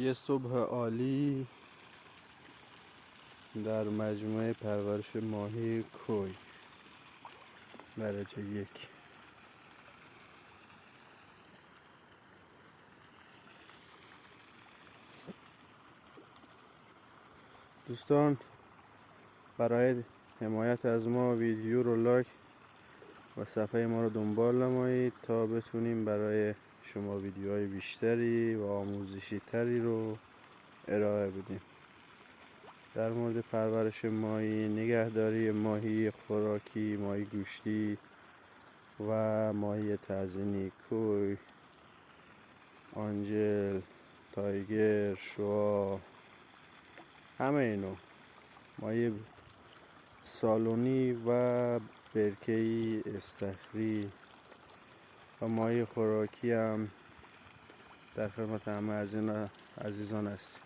یه صبح عالی در مجموعه پرورش ماهی کوی درجه 1. دوستان، برای حمایت از ما ویدیو رو لایک و صفحه ما رو دنبال نمایید تا بتونیم برای شما ویدیوهای بیشتری و آموزشی تری رو ارائه بدیم در مورد پرورش ماهی، نگهداری ماهی خوراکی، ماهی گوشتی و ماهی تزیینی کوی، آنجل، تایگر، شوا، همه اینو ماهی سالونی و برکه‌ای استخری و ماهی خوراکی هم در خدمت همه از این عزیزان هستیم.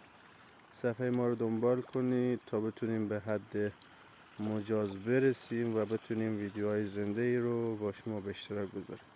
صفحه ما رو دنبال کنید تا بتونیم به حد مجاز برسیم و بتونیم ویدیوهای زنده ای رو با شما به اشتراک بذاریم.